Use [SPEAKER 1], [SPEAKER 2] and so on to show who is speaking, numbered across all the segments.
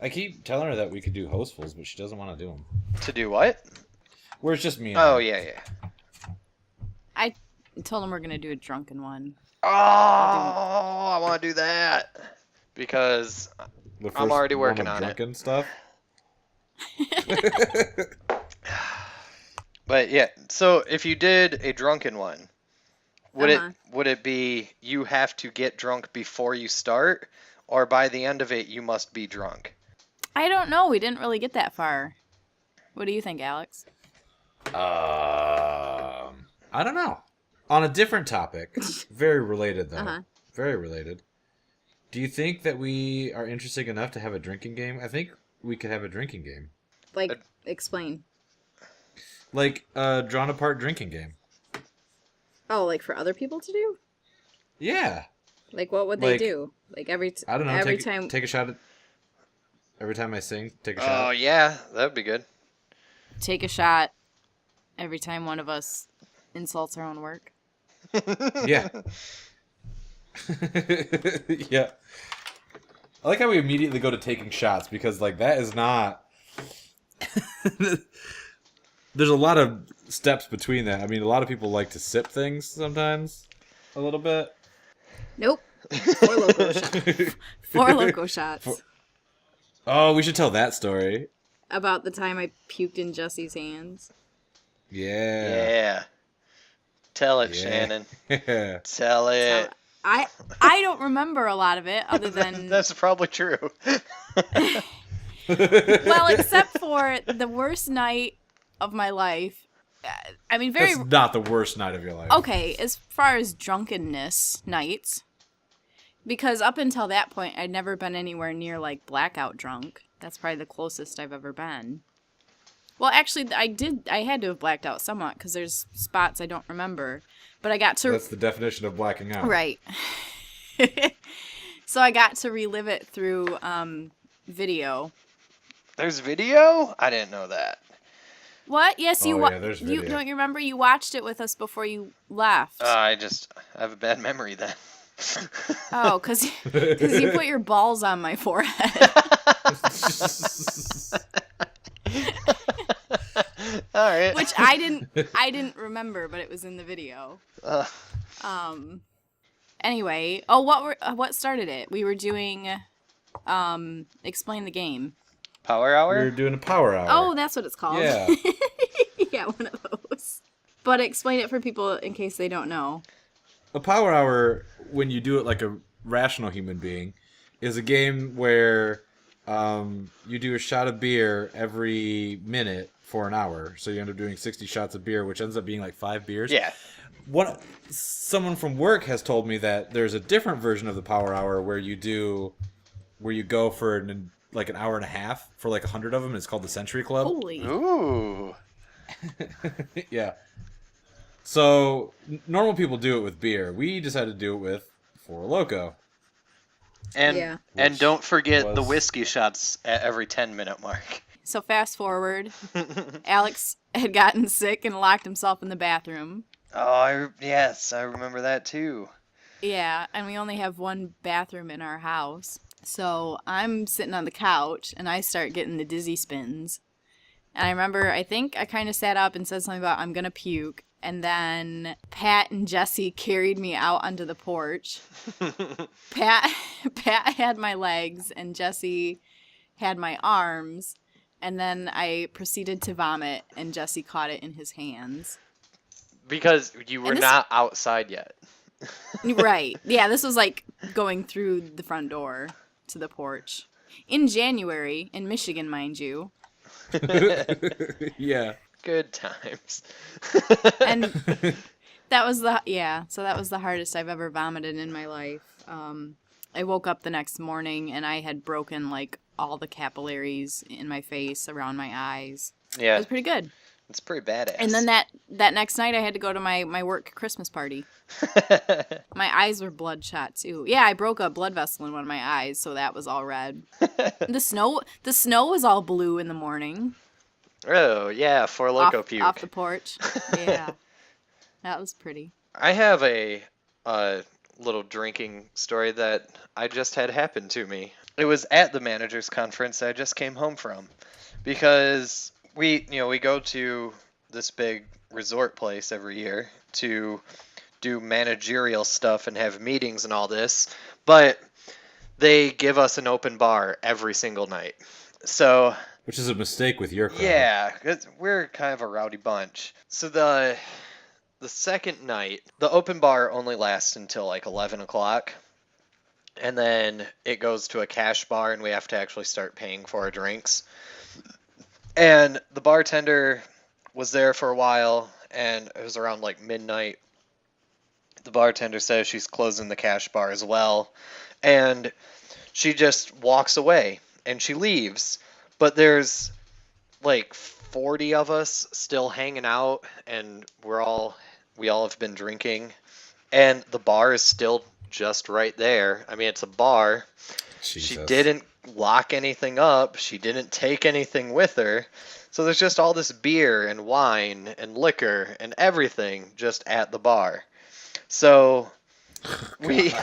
[SPEAKER 1] I keep telling her that we could do hostfuls, but she doesn't want to do them.
[SPEAKER 2] To do what?
[SPEAKER 1] Where it's just me and
[SPEAKER 2] Oh,
[SPEAKER 1] her.
[SPEAKER 2] yeah.
[SPEAKER 3] I told him we're going to do a drunken one.
[SPEAKER 2] Oh, I want to do that. Because
[SPEAKER 1] The
[SPEAKER 2] I'm already
[SPEAKER 1] one
[SPEAKER 2] working
[SPEAKER 1] of
[SPEAKER 2] on it.
[SPEAKER 1] drunken stuff.
[SPEAKER 2] But yeah, so if you did a drunken one, would it be you have to get drunk before you start, or by the end of it you must be drunk?
[SPEAKER 3] I don't know. We didn't really get that far. What do you think, Alex?
[SPEAKER 1] I don't know. On a different topic, very related though. Very related. Do you think that we are interesting enough to have a drinking game? I think we could have a drinking game.
[SPEAKER 3] Like, explain.
[SPEAKER 1] Like a drawn apart drinking game.
[SPEAKER 3] Oh, like for other people to do?
[SPEAKER 1] Yeah.
[SPEAKER 3] Like, what would they do? Like
[SPEAKER 1] I don't know.
[SPEAKER 3] Every
[SPEAKER 1] time. Take a shot at. Every time I sing, take a
[SPEAKER 2] Oh,
[SPEAKER 1] shot.
[SPEAKER 2] yeah, that'd be good.
[SPEAKER 3] Take a shot every time one of us insults our own work.
[SPEAKER 1] Yeah. Yeah. I like how we immediately go to taking shots because, like, that is not. There's a lot of steps between that. I mean, a lot of people like to sip things sometimes, a little bit.
[SPEAKER 3] Nope. 4 loco shots. 4 loco shots.
[SPEAKER 1] Oh, we should tell that story.
[SPEAKER 3] About the time I puked in Jesse's hands.
[SPEAKER 1] Yeah.
[SPEAKER 2] Yeah. Tell it,
[SPEAKER 1] Yeah.
[SPEAKER 2] Shannon.
[SPEAKER 1] Yeah.
[SPEAKER 2] Tell it.
[SPEAKER 3] I don't remember a lot of it other than...
[SPEAKER 2] That's probably true.
[SPEAKER 3] Well, except for the worst night of my life. I mean,
[SPEAKER 1] That's not the worst night of your life.
[SPEAKER 3] Okay, as far as drunkenness nights, because up until that point, I'd never been anywhere near, like, blackout drunk. That's probably the closest I've ever been. Well, actually, I had to have blacked out somewhat, because there's spots I don't remember. But I got to...
[SPEAKER 1] That's the definition of blacking out.
[SPEAKER 3] Right. So I got to relive it through video.
[SPEAKER 2] There's video? I didn't know that.
[SPEAKER 3] What? Yes, you
[SPEAKER 1] there's video.
[SPEAKER 3] don't you remember you watched it with us before you left?
[SPEAKER 2] I have a bad memory then.
[SPEAKER 3] Oh, because you put your balls on my forehead.
[SPEAKER 2] All right.
[SPEAKER 3] Which I didn't remember, but it was in the video. Anyway, what started it? We were doing explain the game.
[SPEAKER 2] Power hour?
[SPEAKER 1] We were doing a power hour.
[SPEAKER 3] Oh, that's what it's called.
[SPEAKER 1] Yeah.
[SPEAKER 3] Yeah, one of those. But explain it for people in case they don't know.
[SPEAKER 1] A power hour, when you do it like a rational human being, is a game where you do a shot of beer every minute for an hour. So you end up doing 60 shots of beer, which ends up being like 5 beers.
[SPEAKER 2] Yeah.
[SPEAKER 1] Someone from work has told me that there's a different version of the power hour where you go for an hour and a half for like 100 of them. It's called the Century Club.
[SPEAKER 3] Holy.
[SPEAKER 2] Ooh.
[SPEAKER 1] Yeah. So normal people do it with beer. We decided to do it with Four Loko.
[SPEAKER 2] And don't forget the whiskey shots at every 10-minute mark.
[SPEAKER 3] So fast forward, Alex had gotten sick and locked himself in the bathroom.
[SPEAKER 2] Oh, yes, I remember that too.
[SPEAKER 3] Yeah, and we only have one bathroom in our house. So I'm sitting on the couch, and I start getting the dizzy spins. And I remember, I think I kind of sat up and said something about, I'm going to puke. And then Pat and Jesse carried me out onto the porch. Pat had my legs, and Jesse had my arms. And then I proceeded to vomit, and Jesse caught it in his hands.
[SPEAKER 2] Because you were not outside yet.
[SPEAKER 3] Right. Yeah, this was like going through the front door to the porch. In January, in Michigan, mind you.
[SPEAKER 1] Yeah.
[SPEAKER 2] Good times.
[SPEAKER 3] And that was the hardest I've ever vomited in my life. I woke up the next morning and I had broken like all the capillaries in my face, around my eyes.
[SPEAKER 2] Yeah.
[SPEAKER 3] It was pretty good.
[SPEAKER 2] It's pretty badass.
[SPEAKER 3] And then that next night I had to go to my work Christmas party. My eyes were bloodshot too. Yeah, I broke a blood vessel in one of my eyes, so that was all red. The snow was all blue in the morning.
[SPEAKER 2] Oh, yeah, Four Loko puke.
[SPEAKER 3] Off the porch. Yeah. That was pretty.
[SPEAKER 2] I have a little drinking story that I just had happen to me. it was at the managers conference I just came home from, because we go to this big resort place every year to do managerial stuff and have meetings and all this, but they give us an open bar every single night. So,
[SPEAKER 1] which is a mistake with your crowd.
[SPEAKER 2] Yeah, 'cause we're kind of a rowdy bunch. So the second night, the open bar only lasts until like 11 o'clock. And then it goes to a cash bar and we have to actually start paying for our drinks. And the bartender was there for a while, and it was around like midnight. The bartender says she's closing the cash bar as well. And she just walks away and she leaves. But there's like 40 of us still hanging out, and we all have been drinking. And the bar is still just right there. I mean, it's a bar.
[SPEAKER 1] Jesus.
[SPEAKER 2] She didn't lock anything up. She didn't take anything with her. So there's just all this beer and wine and liquor and everything just at the bar. So we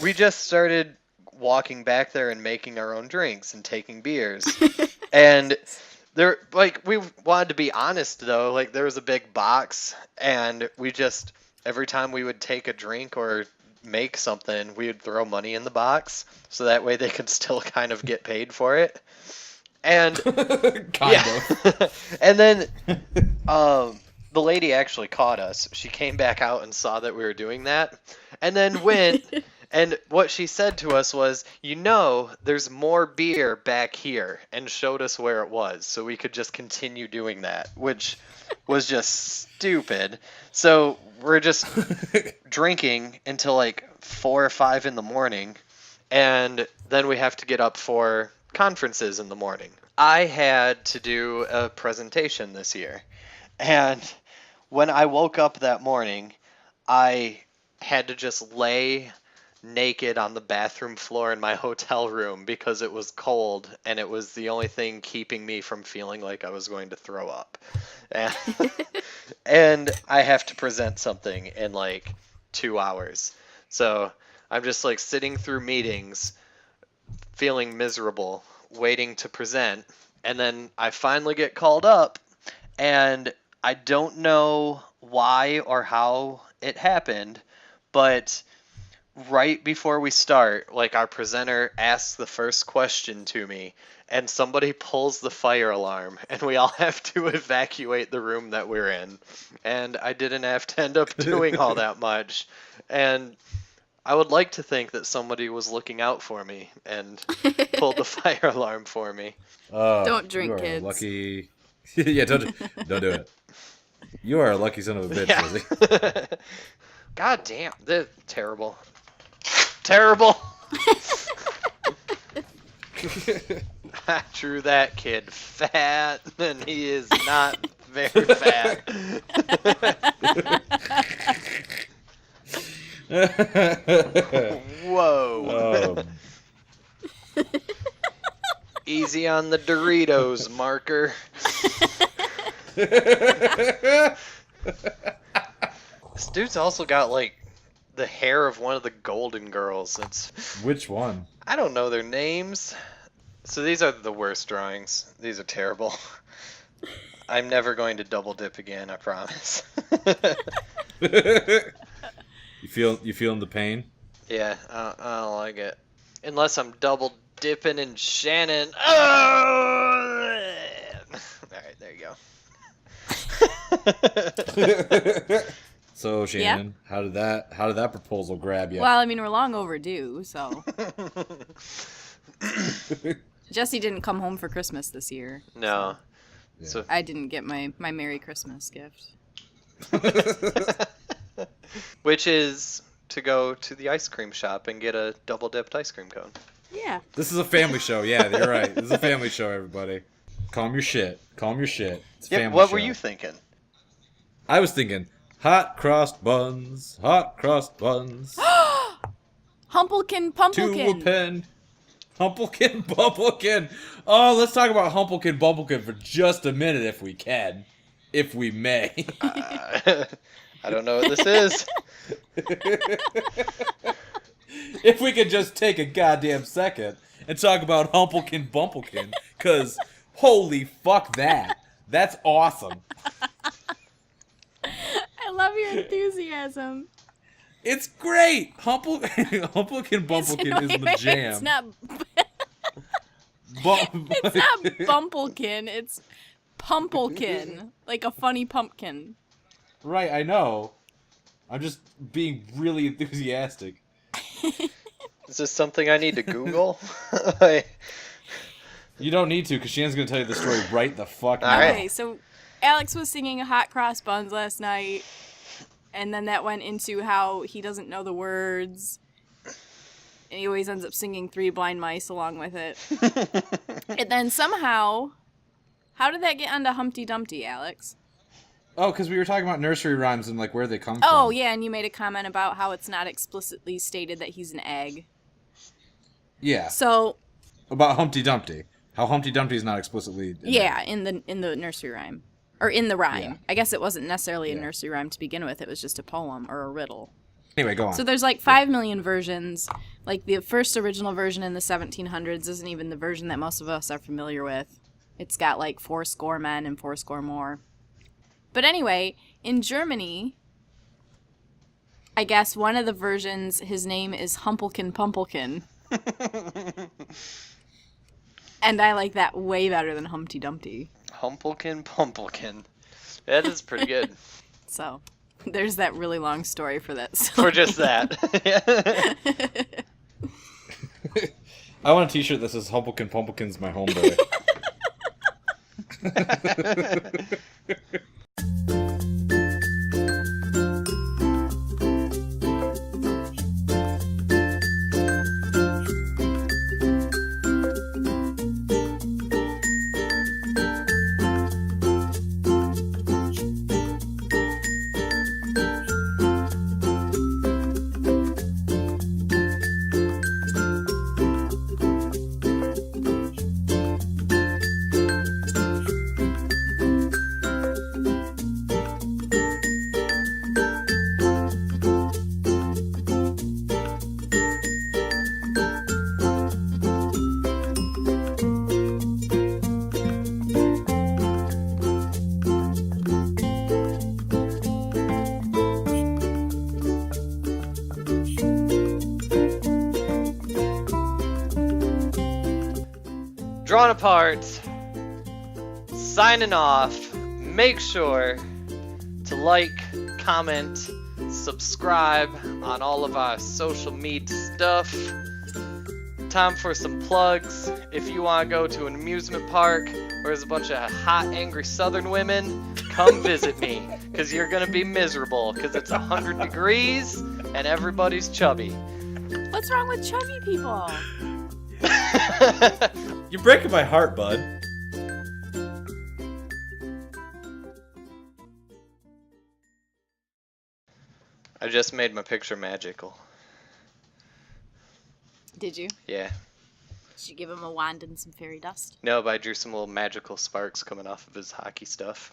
[SPEAKER 2] we just started walking back there and making our own drinks and taking beers. And there, like, we wanted to be honest though. Like, there was a big box, and we just, every time we would take a drink or make something, we would throw money in the box, so that way they could still kind of get paid for it. And
[SPEAKER 1] kind of.
[SPEAKER 2] And then the lady actually caught us. She came back out and saw that we were doing that, and then went. And what she said to us was, there's more beer back here, and showed us where it was, so we could just continue doing that, which was just stupid. So we're just drinking until like 4 or 5 in the morning, and then we have to get up for conferences in the morning. I had to do a presentation this year, and when I woke up that morning, I had to just lay naked on the bathroom floor in my hotel room because it was cold, and it was the only thing keeping me from feeling like I was going to throw up. And I have to present something in like 2 hours. So I'm just like sitting through meetings, feeling miserable, waiting to present, and then I finally get called up, and I don't know why or how it happened, but right before we start, like, our presenter asks the first question to me, and somebody pulls the fire alarm, and we all have to evacuate the room that we're in. And I didn't have to end up doing all that much. And I would like to think that somebody was looking out for me and pulled the fire alarm for me.
[SPEAKER 3] Don't drink,
[SPEAKER 1] you are
[SPEAKER 3] kids.
[SPEAKER 1] Lucky. Yeah, don't do it. You are a lucky son of a bitch,
[SPEAKER 2] Yeah.
[SPEAKER 1] Lizzie.
[SPEAKER 2] God damn, they're terrible. Terrible. I drew that kid fat, and he is not very fat. Whoa. Easy on the Doritos, Marker. This dude's also got, like, the hair of one of the Golden Girls.
[SPEAKER 1] Which one?
[SPEAKER 2] I don't know their names. So these are the worst drawings. These are terrible. I'm never going to double dip again, I promise.
[SPEAKER 1] You feeling the pain?
[SPEAKER 2] Yeah, I don't like it. Unless I'm double dipping in Shannon. Oh! Alright, there you go.
[SPEAKER 1] So Shannon, how did that proposal grab you?
[SPEAKER 3] Well, I mean, we're long overdue, so. Jesse didn't come home for Christmas this year.
[SPEAKER 2] No.
[SPEAKER 1] Yeah.
[SPEAKER 2] So
[SPEAKER 3] I didn't get my Merry Christmas gift.
[SPEAKER 2] which is to go to the ice cream shop and get a double dipped ice cream cone.
[SPEAKER 3] Yeah.
[SPEAKER 1] This is a family show. Yeah, you're right. This is a family show, everybody. Calm your shit. It's a family
[SPEAKER 2] What
[SPEAKER 1] show.
[SPEAKER 2] were you thinking?
[SPEAKER 1] I was thinking hot crossed buns.
[SPEAKER 3] Humpelken Pumpelken.
[SPEAKER 1] Tulipin. Humpelken Bumpelken. Oh, let's talk about Humpelken Bumpelken for just a minute if we can. If we may.
[SPEAKER 2] I don't know what this is.
[SPEAKER 1] if we could just take a goddamn second and talk about Humpelken Bumpelken, because holy fuck that. That's awesome.
[SPEAKER 3] I love your enthusiasm.
[SPEAKER 1] It's great. Humpelken Bumpelken is the jam.
[SPEAKER 3] It's not.
[SPEAKER 1] Bu-
[SPEAKER 3] It's not Bumpelkin. It's Pumpelkin, like a funny pumpkin.
[SPEAKER 1] Right, I know. I'm just being really enthusiastic.
[SPEAKER 2] Is this something I need to Google? Like,
[SPEAKER 1] You don't need to, because Shannon's going to tell you the story right the fuck now.
[SPEAKER 2] All right.
[SPEAKER 3] Okay, so Alex was singing Hot Cross Buns last night, and then that went into how he doesn't know the words, and he always ends up singing Three Blind Mice along with it. And then somehow, how did that get onto Humpty Dumpty, Alex?
[SPEAKER 1] Oh, because we were talking about nursery rhymes and like where they come
[SPEAKER 3] Oh,
[SPEAKER 1] from.
[SPEAKER 3] yeah, and you made a comment about how it's not explicitly stated that he's an egg.
[SPEAKER 1] Yeah.
[SPEAKER 3] So,
[SPEAKER 1] About Humpty Dumpty. How Humpty Dumpty is not explicitly.
[SPEAKER 3] yeah, in the nursery rhyme. Or in the rhyme.
[SPEAKER 1] Yeah.
[SPEAKER 3] I guess it wasn't necessarily a
[SPEAKER 1] Yeah.
[SPEAKER 3] nursery rhyme to begin with. It was just a poem or a riddle.
[SPEAKER 1] Anyway, go on.
[SPEAKER 3] So there's like 5 million versions. Like the first original version in the 1700s isn't even the version that most of us are familiar with. It's got like 4 men and 4 more. But anyway, in Germany, I guess one of the versions, his name is Humpelken Pumpelken. And I like that way better than Humpty Dumpty.
[SPEAKER 2] Humpelken Pumpelken. That is pretty good.
[SPEAKER 3] So there's that really long story for that song.
[SPEAKER 2] For just that.
[SPEAKER 1] I want a t-shirt that says Humpelken Pumpelken's my homeboy.
[SPEAKER 2] Drawn apart. Signing off. Make sure to like, comment, subscribe on all of our social media stuff. Time for some plugs. If you want to go to an amusement park where there's a bunch of hot, angry southern women, come visit me. Because you're going to be miserable. Because it's 100 degrees and everybody's chubby.
[SPEAKER 3] What's wrong with chubby people?
[SPEAKER 1] You're breaking my heart, bud.
[SPEAKER 2] I just made my picture magical.
[SPEAKER 3] Did you?
[SPEAKER 2] Yeah.
[SPEAKER 3] Did you give him a wand and some fairy dust?
[SPEAKER 2] No, but I drew some little magical sparks coming off of his hockey stuff.